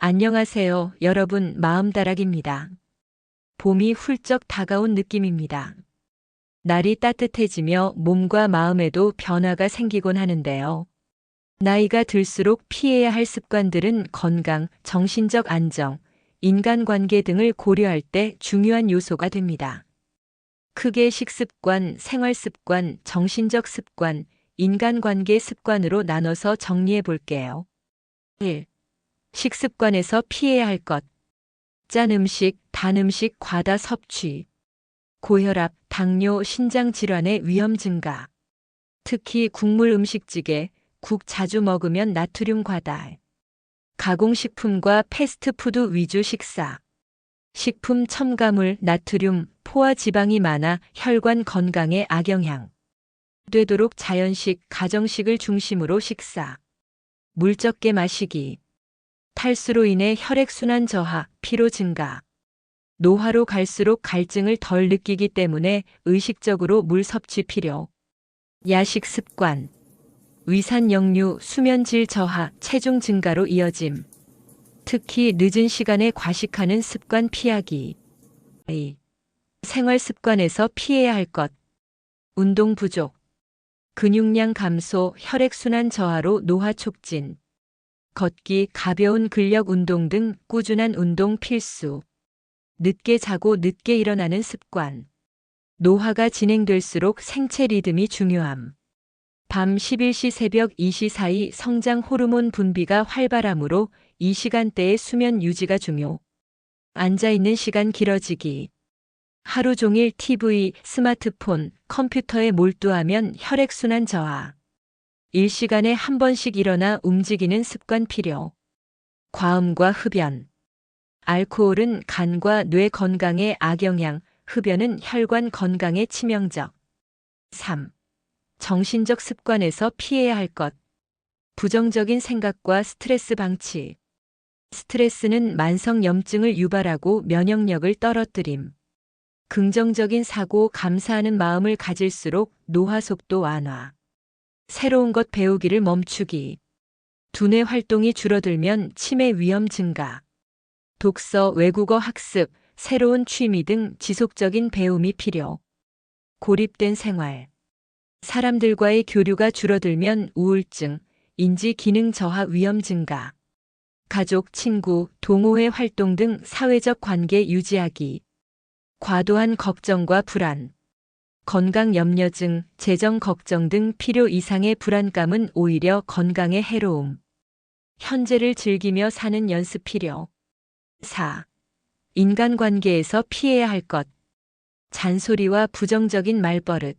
안녕하세요, 여러분. 마음다락입니다. 봄이 훌쩍 다가온 느낌입니다. 날이 따뜻해지며 몸과 마음에도 변화가 생기곤 하는데요. 나이가 들수록 피해야 할 습관들은 건강, 정신적 안정, 인간관계 등을 고려할 때 중요한 요소가 됩니다. 크게 식습관, 생활습관, 정신적 습관, 인간관계 습관으로 나눠서 정리해 볼게요. 1. 식습관에서 피해야 할 것. 짠 음식, 단 음식 과다 섭취. 고혈압, 당뇨, 신장 질환의 위험 증가. 특히 국물 음식찌개, 국 자주 먹으면 나트륨 과다. 가공식품과 패스트푸드 위주 식사. 식품 첨가물, 나트륨, 포화 지방이 많아 혈관 건강에 악영향. 되도록 자연식, 가정식을 중심으로 식사. 물 적게 마시기. 탈수로 인해 혈액순환 저하, 피로 증가. 노화로 갈수록 갈증을 덜 느끼기 때문에 의식적으로 물 섭취 필요. 야식 습관. 위산 역류, 수면 질 저하, 체중 증가로 이어짐. 특히 늦은 시간에 과식하는 습관 피하기. 2. 생활 습관에서 피해야 할 것. 운동 부족. 근육량 감소, 혈액순환 저하로 노화 촉진. 걷기, 가벼운 근력 운동 등 꾸준한 운동 필수. 늦게 자고 늦게 일어나는 습관. 노화가 진행될수록 생체 리듬이 중요함. 밤 11시 새벽 2시 사이 성장 호르몬 분비가 활발하므로 이 시간대의 수면 유지가 중요. 앉아있는 시간 길어지기. 하루 종일 TV, 스마트폰, 컴퓨터에 몰두하면 혈액순환 저하. 일시간에 한 번씩 일어나 움직이는 습관 필요. 과음과 흡연. 알코올은 간과 뇌 건강에 악영향, 흡연은 혈관 건강에 치명적. 3. 정신적 습관에서 피해야 할 것. 부정적인 생각과 스트레스 방치. 스트레스는 만성염증을 유발하고 면역력을 떨어뜨림. 긍정적인 사고, 감사하는 마음을 가질수록 노화 속도 완화. 새로운 것 배우기를 멈추기. 두뇌 활동이 줄어들면 치매 위험 증가. 독서, 외국어 학습, 새로운 취미 등 지속적인 배움이 필요. 고립된 생활. 사람들과의 교류가 줄어들면 우울증, 인지 기능 저하 위험 증가. 가족, 친구, 동호회 활동 등 사회적 관계 유지하기. 과도한 걱정과 불안. 건강 염려증, 재정 걱정 등 필요 이상의 불안감은 오히려 건강에 해로움. 현재를 즐기며 사는 연습 필요. 4. 인간관계에서 피해야 할 것. 잔소리와 부정적인 말버릇.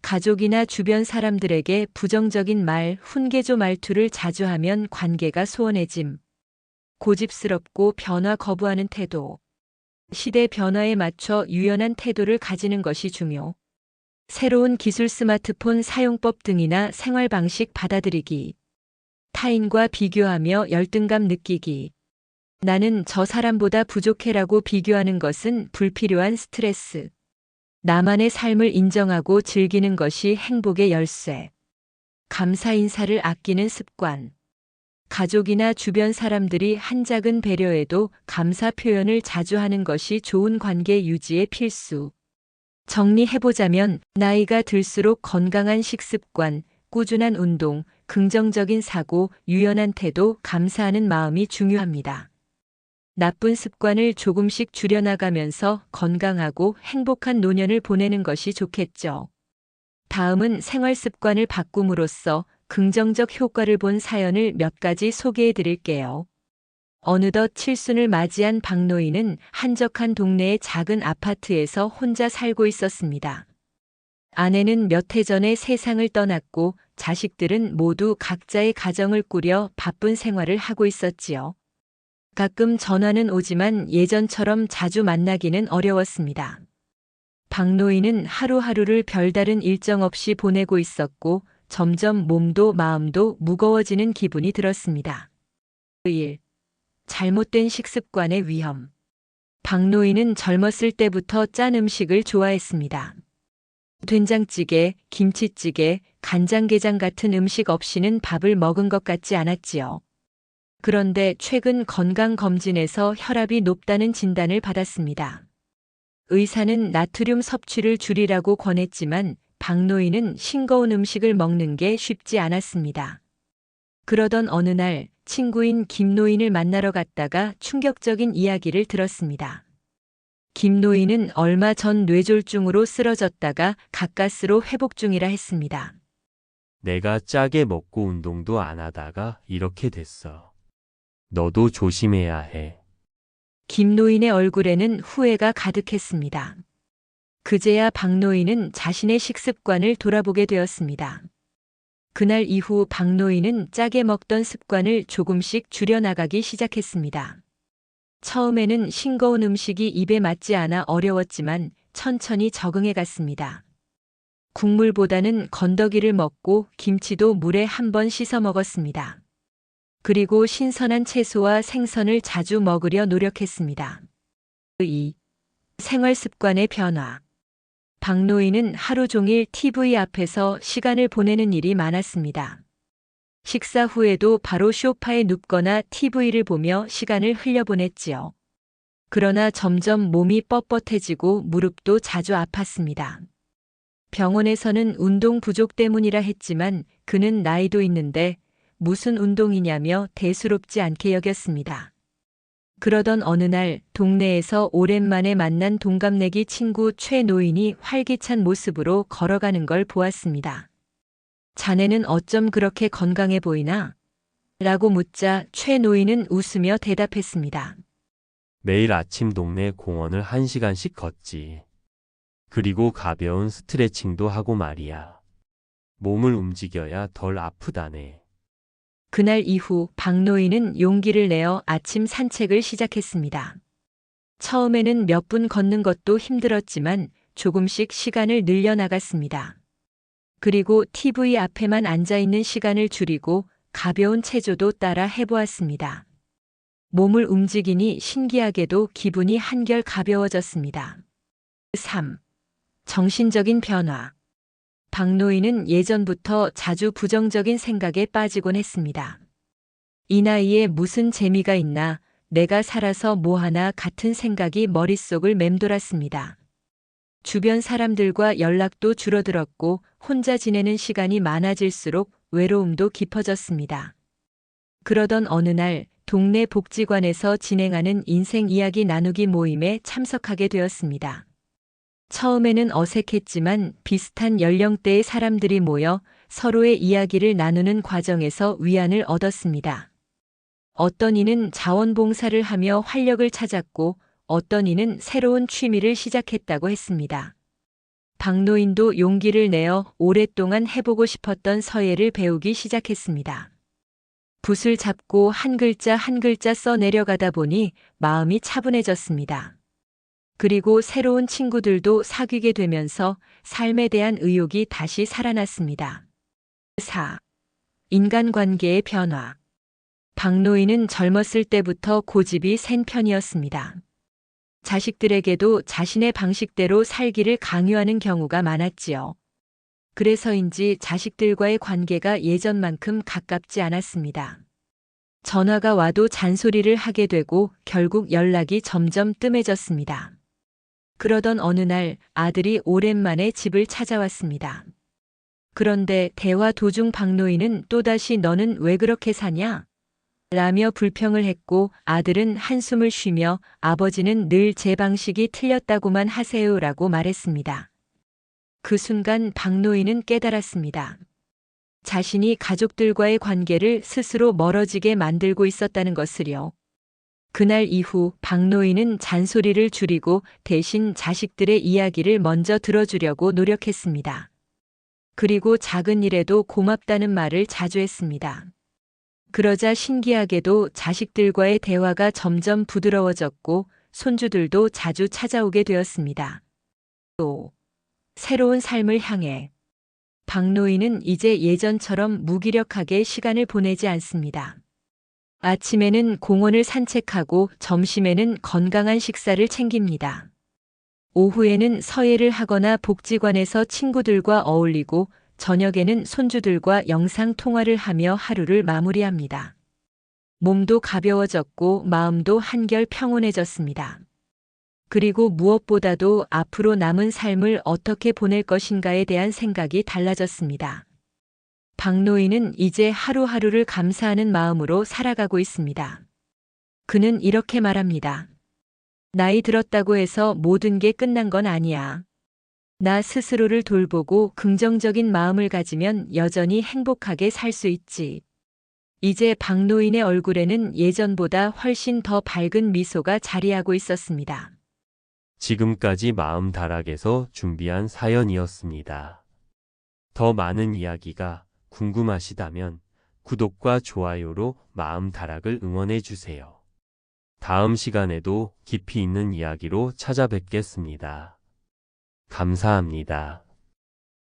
가족이나 주변 사람들에게 부정적인 말, 훈계조 말투를 자주 하면 관계가 소원해짐. 고집스럽고 변화 거부하는 태도. 시대 변화에 맞춰 유연한 태도를 가지는 것이 중요. 새로운 기술 스마트폰 사용법 등이나 생활 방식 받아들이기. 타인과 비교하며 열등감 느끼기. 나는 저 사람보다 부족해라고 비교하는 것은 불필요한 스트레스. 나만의 삶을 인정하고 즐기는 것이 행복의 열쇠. 감사 인사를 아끼는 습관. 가족이나 주변 사람들이 한 작은 배려에도 감사 표현을 자주 하는 것이 좋은 관계 유지의 필수. 정리해보자면 나이가 들수록 건강한 식습관, 꾸준한 운동, 긍정적인 사고, 유연한 태도, 감사하는 마음이 중요합니다. 나쁜 습관을 조금씩 줄여나가면서 건강하고 행복한 노년을 보내는 것이 좋겠죠. 다음은 생활 습관을 바꿈으로써 긍정적 효과를 본 사연을 몇 가지 소개해 드릴게요. 어느덧 칠순을 맞이한 박노인은 한적한 동네의 작은 아파트에서 혼자 살고 있었습니다. 아내는 몇 해 전에 세상을 떠났고 자식들은 모두 각자의 가정을 꾸려 바쁜 생활을 하고 있었지요. 가끔 전화는 오지만 예전처럼 자주 만나기는 어려웠습니다. 박노인은 하루하루를 별다른 일정 없이 보내고 있었고 점점 몸도 마음도 무거워지는 기분이 들었습니다. 1. 잘못된 식습관의 위험. 박노인은 젊었을 때부터 짠 음식을 좋아했습니다. 된장찌개, 김치찌개, 간장게장 같은 음식 없이는 밥을 먹은 것 같지 않았지요. 그런데 최근 건강검진에서 혈압이 높다는 진단을 받았습니다. 의사는 나트륨 섭취를 줄이라고 권했지만 박노인은 싱거운 음식을 먹는 게 쉽지 않았습니다. 그러던 어느 날 친구인 김노인을 만나러 갔다가 충격적인 이야기를 들었습니다. 김노인은 얼마 전 뇌졸중으로 쓰러졌다가 가까스로 회복 중이라 했습니다. 내가 짜게 먹고 운동도 안 하다가 이렇게 됐어. 너도 조심해야 해. 김노인의 얼굴에는 후회가 가득했습니다. 그제야 박노인은 자신의 식습관을 돌아보게 되었습니다. 그날 이후 박노인은 짜게 먹던 습관을 조금씩 줄여나가기 시작했습니다. 처음에는 싱거운 음식이 입에 맞지 않아 어려웠지만 천천히 적응해 갔습니다. 국물보다는 건더기를 먹고 김치도 물에 한 번 씻어 먹었습니다. 그리고 신선한 채소와 생선을 자주 먹으려 노력했습니다. 2. 생활 습관의 변화. 박노인은 하루 종일 TV 앞에서 시간을 보내는 일이 많았습니다. 식사 후에도 바로 소파에 눕거나 TV를 보며 시간을 흘려보냈지요. 그러나 점점 몸이 뻣뻣해지고 무릎도 자주 아팠습니다. 병원에서는 운동 부족 때문이라 했지만 그는 나이도 있는데 무슨 운동이냐며 대수롭지 않게 여겼습니다. 그러던 어느 날 동네에서 오랜만에 만난 동갑내기 친구 최노인이 활기찬 모습으로 걸어가는 걸 보았습니다. 자네는 어쩜 그렇게 건강해 보이나? 라고 묻자 최노인은 웃으며 대답했습니다. 매일 아침 동네 공원을 1시간씩 걷지. 그리고 가벼운 스트레칭도 하고 말이야. 몸을 움직여야 덜 아프다네. 그날 이후 박노인은 용기를 내어 아침 산책을 시작했습니다. 처음에는 몇 분 걷는 것도 힘들었지만 조금씩 시간을 늘려나갔습니다. 그리고 TV 앞에만 앉아 있는 시간을 줄이고 가벼운 체조도 따라 해보았습니다. 몸을 움직이니 신기하게도 기분이 한결 가벼워졌습니다. 3. 정신적인 변화. 박노인은 예전부터 자주 부정적인 생각에 빠지곤 했습니다. 이 나이에 무슨 재미가 있나, 내가 살아서 뭐하나 같은 생각이 머릿속을 맴돌았습니다. 주변 사람들과 연락도 줄어들었고 혼자 지내는 시간이 많아질수록 외로움도 깊어졌습니다. 그러던 어느 날 동네 복지관에서 진행하는 인생 이야기 나누기 모임에 참석하게 되었습니다. 처음에는 어색했지만 비슷한 연령대의 사람들이 모여 서로의 이야기를 나누는 과정에서 위안을 얻었습니다. 어떤 이는 자원봉사를 하며 활력을 찾았고 어떤 이는 새로운 취미를 시작했다고 했습니다. 박노인도 용기를 내어 오랫동안 해보고 싶었던 서예를 배우기 시작했습니다. 붓을 잡고 한 글자 한 글자 써 내려가다 보니 마음이 차분해졌습니다. 그리고 새로운 친구들도 사귀게 되면서 삶에 대한 의욕이 다시 살아났습니다. 4. 인간관계의 변화. 박노인은 젊었을 때부터 고집이 센 편이었습니다. 자식들에게도 자신의 방식대로 살기를 강요하는 경우가 많았지요. 그래서인지 자식들과의 관계가 예전만큼 가깝지 않았습니다. 전화가 와도 잔소리를 하게 되고 결국 연락이 점점 뜸해졌습니다. 그러던 어느 날 아들이 오랜만에 집을 찾아왔습니다. 그런데 대화 도중 박노인은 또다시 너는 왜 그렇게 사냐? 라며 불평을 했고 아들은 한숨을 쉬며 아버지는 늘 제 방식이 틀렸다고만 하세요라고 말했습니다. 그 순간 박노인은 깨달았습니다. 자신이 가족들과의 관계를 스스로 멀어지게 만들고 있었다는 것을요. 그날 이후 박노인은 잔소리를 줄이고 대신 자식들의 이야기를 먼저 들어주려고 노력했습니다. 그리고 작은 일에도 고맙다는 말을 자주 했습니다. 그러자 신기하게도 자식들과의 대화가 점점 부드러워졌고 손주들도 자주 찾아오게 되었습니다. 또 새로운 삶을 향해 박노인은 이제 예전처럼 무기력하게 시간을 보내지 않습니다. 아침에는 공원을 산책하고 점심에는 건강한 식사를 챙깁니다. 오후에는 서예를 하거나 복지관에서 친구들과 어울리고 저녁에는 손주들과 영상 통화를 하며 하루를 마무리합니다. 몸도 가벼워졌고 마음도 한결 평온해졌습니다. 그리고 무엇보다도 앞으로 남은 삶을 어떻게 보낼 것인가에 대한 생각이 달라졌습니다. 박노인은 이제 하루하루를 감사하는 마음으로 살아가고 있습니다. 그는 이렇게 말합니다. 나이 들었다고 해서 모든 게 끝난 건 아니야. 나 스스로를 돌보고 긍정적인 마음을 가지면 여전히 행복하게 살 수 있지. 이제 박노인의 얼굴에는 예전보다 훨씬 더 밝은 미소가 자리하고 있었습니다. 지금까지 마음다락에서 준비한 사연이었습니다. 더 많은 이야기가 궁금하시다면 구독과 좋아요로 마음다락을 응원해 주세요. 다음 시간에도 깊이 있는 이야기로 찾아뵙겠습니다. 감사합니다.